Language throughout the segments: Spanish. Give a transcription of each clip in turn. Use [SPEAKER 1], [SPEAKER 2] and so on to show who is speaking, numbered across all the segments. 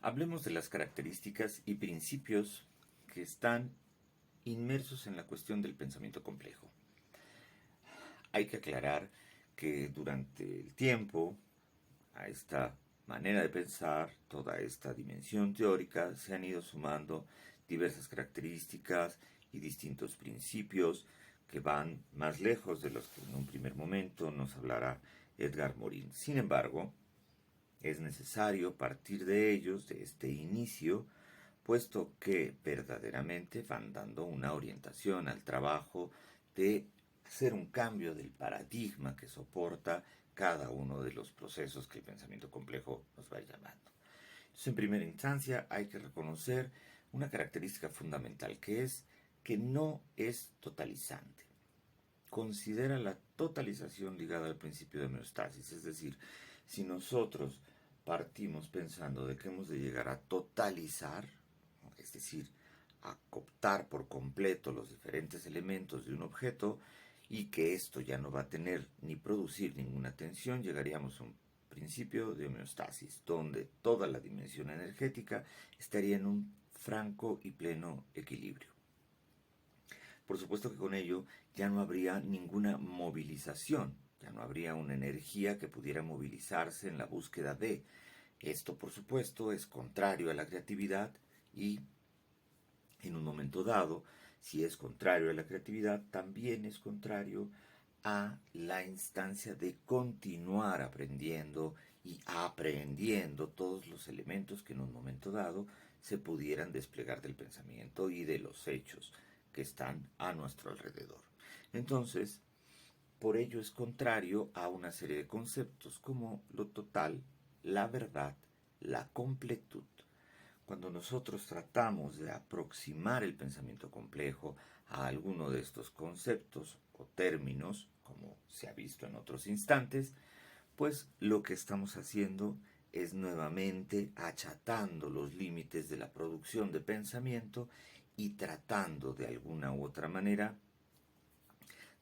[SPEAKER 1] Hablemos de las características y principios que están inmersos en la cuestión del pensamiento complejo. Hay que aclarar que durante el tiempo a esta manera de pensar, toda esta dimensión teórica, se han ido sumando diversas características y distintos principios que van más lejos de los que en un primer momento nos hablará Edgar Morin. Sin embargo, es necesario partir de ellos, de este inicio, puesto que verdaderamente van dando una orientación al trabajo de hacer un cambio del paradigma que soporta cada uno de los procesos que el pensamiento complejo nos va llamando. Entonces, en primera instancia, hay que reconocer una característica fundamental, que es que no es totalizante. Considera la totalización ligada al principio de homeostasis, es decir, si nosotros partimos pensando de que hemos de llegar a totalizar, es decir, a cooptar por completo los diferentes elementos de un objeto, y que esto ya no va a tener ni producir ninguna tensión, llegaríamos a un principio de homeostasis, donde toda la dimensión energética estaría en un franco y pleno equilibrio. Por supuesto que con ello ya no habría ninguna movilización, ya no habría una energía que pudiera movilizarse en la búsqueda de. Esto, por supuesto, es contrario a la creatividad y, en un momento dado, si es contrario a la creatividad, también es contrario a la instancia de continuar aprendiendo y aprendiendo todos los elementos que en un momento dado se pudieran desplegar del pensamiento y de los hechos que están a nuestro alrededor. Entonces, por ello es contrario a una serie de conceptos como lo total, la verdad, la completud. Cuando nosotros tratamos de aproximar el pensamiento complejo a alguno de estos conceptos o términos, como se ha visto en otros instantes, pues lo que estamos haciendo es nuevamente achatando los límites de la producción de pensamiento y tratando de alguna u otra manera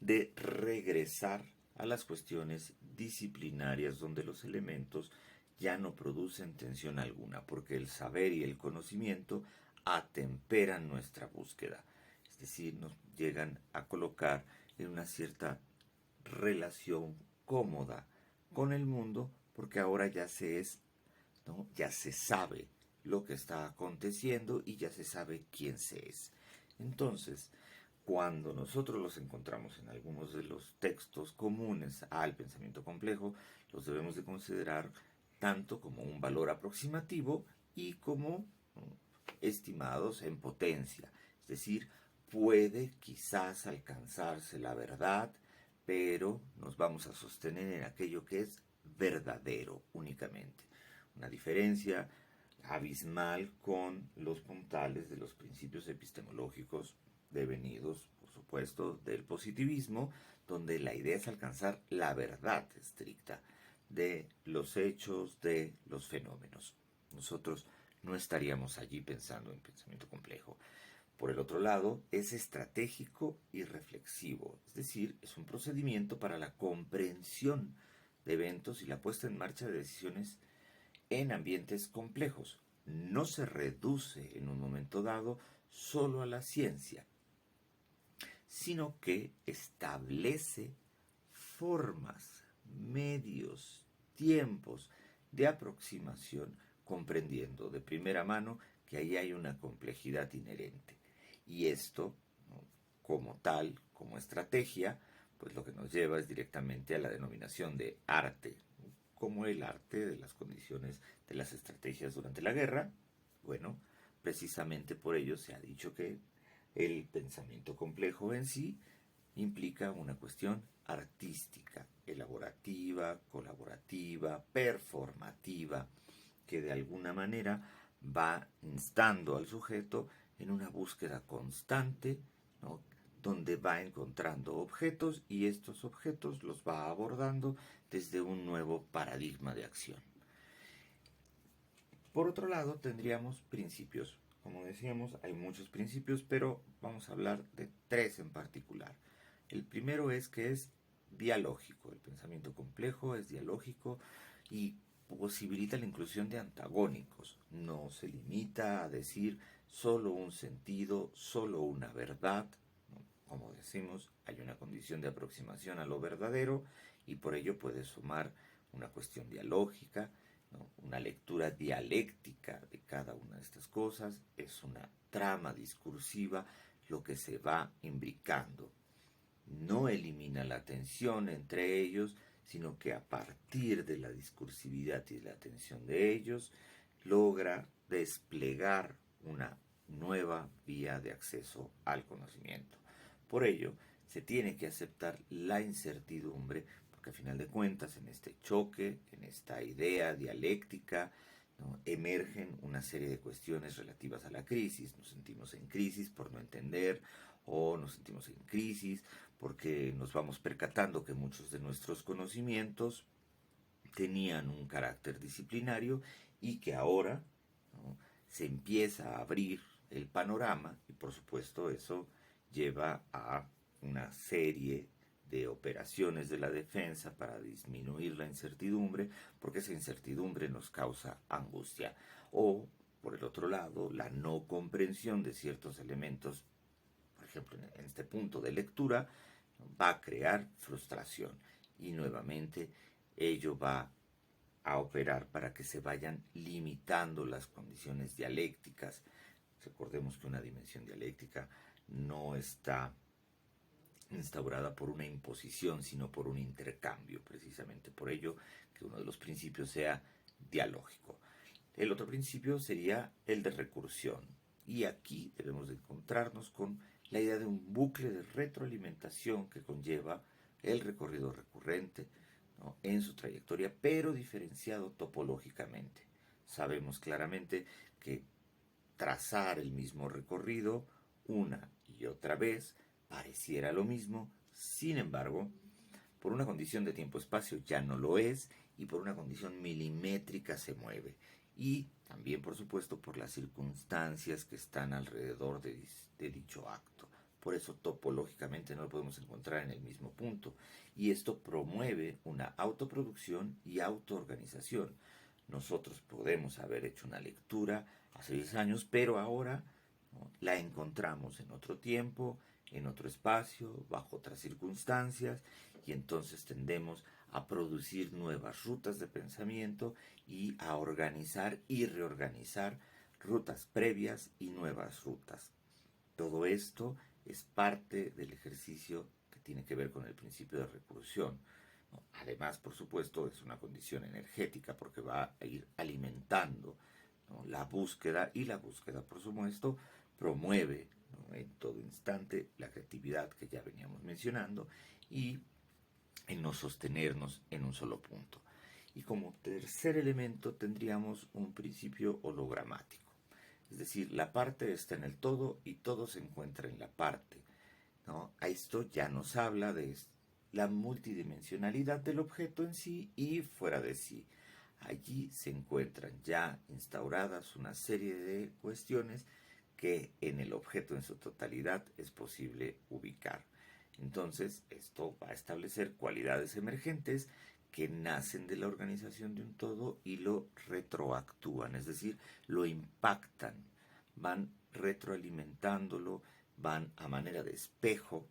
[SPEAKER 1] de regresar a las cuestiones disciplinarias donde los elementos ya no producen tensión alguna, porque el saber y el conocimiento atemperan nuestra búsqueda, es decir, nos llegan a colocar en una cierta relación cómoda con el mundo, porque ahora ya se es, ¿no? Ya se sabe lo que está aconteciendo y ya se sabe quién se es. Entonces, cuando nosotros los encontramos en algunos de los textos comunes al pensamiento complejo, los debemos de considerar tanto como un valor aproximativo y como estimados en potencia. Es decir, puede quizás alcanzarse la verdad, pero nos vamos a sostener en aquello que es verdadero únicamente. Una diferencia abismal con los puntales de los principios epistemológicos devenidos, por supuesto, del positivismo, donde la idea es alcanzar la verdad estricta de los hechos, de los fenómenos. Nosotros no estaríamos allí pensando en pensamiento complejo. Por el otro lado, es estratégico y reflexivo, es decir, es un procedimiento para la comprensión de eventos y la puesta en marcha de decisiones en ambientes complejos. No se reduce en un momento dado solo a la ciencia, sino que establece formas, medios, tiempos de aproximación, comprendiendo de primera mano que ahí hay una complejidad inherente. Y esto, ¿no?, como tal, como estrategia, pues lo que nos lleva es directamente a la denominación de arte, como el arte de las condiciones de las estrategias durante la guerra. Bueno, precisamente por ello se ha dicho que el pensamiento complejo en sí implica una cuestión artística, elaborativa, colaborativa, performativa, que de alguna manera va instando al sujeto en una búsqueda constante, ¿no?, donde va encontrando objetos y estos objetos los va abordando desde un nuevo paradigma de acción. Por otro lado, tendríamos principios. Como decíamos, hay muchos principios, pero vamos a hablar de tres en particular. El primero es que es dialógico. El pensamiento complejo es dialógico y posibilita la inclusión de antagónicos. No no se limita a decir solo un sentido, solo una verdad, ¿no? Como decimos, hay una condición de aproximación a lo verdadero y por ello puede sumar una cuestión dialógica, ¿no? Una lectura dialéctica de cada una de estas cosas, es una trama discursiva lo que se va imbricando. No elimina la tensión entre ellos, sino que a partir de la discursividad y de la atención de ellos, logra desplegar una nueva vía de acceso al conocimiento. Por ello, se tiene que aceptar la incertidumbre, porque a final de cuentas, en este choque, en esta idea dialéctica, ¿no? Emergen una serie de cuestiones relativas a la crisis. Nos sentimos en crisis por no entender, o nos sentimos en crisis porque nos vamos percatando que muchos de nuestros conocimientos tenían un carácter disciplinario y que ahora, ¿no? Se empieza a abrir el panorama y por supuesto eso lleva a una serie de operaciones de la defensa para disminuir la incertidumbre, porque esa incertidumbre nos causa angustia. O, por el otro lado, la no comprensión de ciertos elementos, por ejemplo, en este punto de lectura, va a crear frustración y nuevamente ello va a operar para que se vayan limitando las condiciones dialécticas. Recordemos que una dimensión dialéctica no está instaurada por una imposición, sino por un intercambio, precisamente por ello que uno de los principios sea dialógico. El otro principio sería el de recursión, y aquí debemos de encontrarnos con la idea de un bucle de retroalimentación que conlleva el recorrido recurrente, ¿no? En su trayectoria, pero diferenciado topológicamente. Sabemos claramente que trazar el mismo recorrido una y otra vez pareciera lo mismo, sin embargo, por una condición de tiempo-espacio ya no lo es y por una condición milimétrica se mueve. Y también, por supuesto, por las circunstancias que están alrededor de dicho acto. Por eso topológicamente no lo podemos encontrar en el mismo punto. Y esto promueve una autoproducción y autoorganización. Nosotros podemos haber hecho una lectura hace 10 años, pero ahora, ¿no? La encontramos en otro tiempo, en otro espacio, bajo otras circunstancias, y entonces tendemos a producir nuevas rutas de pensamiento y a organizar y reorganizar rutas previas y nuevas rutas. Todo esto es parte del ejercicio que tiene que ver con el principio de recursión. Además, por supuesto, es una condición energética porque va a ir alimentando, ¿no? La búsqueda, y la búsqueda, por supuesto, promueve, ¿no? En todo instante la creatividad que ya veníamos mencionando y en no sostenernos en un solo punto. Y como tercer elemento tendríamos un principio hologramático. Es decir, la parte está en el todo y todo se encuentra en la parte, ¿no? A esto ya nos habla de la multidimensionalidad del objeto en sí y fuera de sí. Allí se encuentran ya instauradas una serie de cuestiones que en el objeto en su totalidad es posible ubicar. Entonces, esto va a establecer cualidades emergentes que nacen de la organización de un todo y lo retroactúan, es decir, lo impactan, van retroalimentándolo, van a manera de espejo,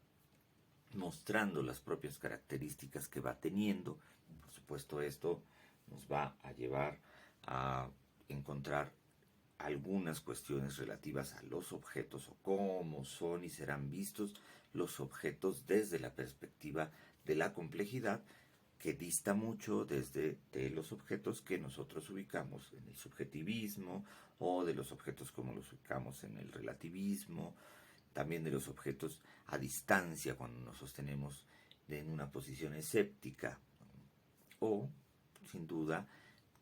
[SPEAKER 1] mostrando las propias características que va teniendo. Por supuesto, esto nos va a llevar a encontrar algunas cuestiones relativas a los objetos o cómo son y serán vistos los objetos desde la perspectiva de la complejidad, que dista mucho desde de los objetos que nosotros ubicamos en el subjetivismo o de los objetos como los ubicamos en el relativismo, también de los objetos a distancia cuando nos sostenemos en una posición escéptica o, sin duda,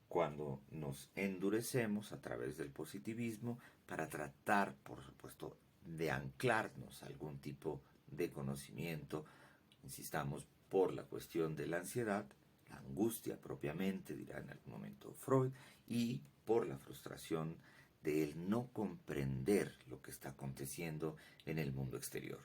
[SPEAKER 1] cuando nos endurecemos a través del positivismo para tratar, por supuesto, de anclarnos a algún tipo de conocimiento, insistamos, por la cuestión de la ansiedad, la angustia propiamente, dirá en algún momento Freud, y por la frustración de el no comprender lo que está aconteciendo en el mundo exterior.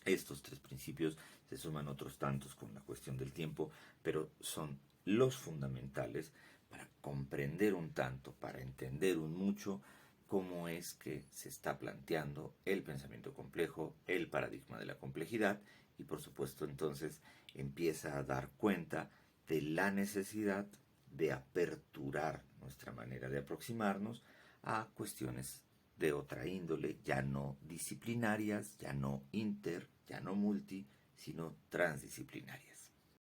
[SPEAKER 1] Estos tres principios se suman otros tantos con la cuestión del tiempo, pero son los fundamentales para comprender un tanto, para entender un mucho, cómo es que se está planteando el pensamiento complejo, el paradigma de la complejidad, y por supuesto entonces empieza a dar cuenta de la necesidad de aperturar nuestra manera de aproximarnos a cuestiones de otra índole, ya no disciplinarias, ya no inter, ya no multi, sino transdisciplinarias.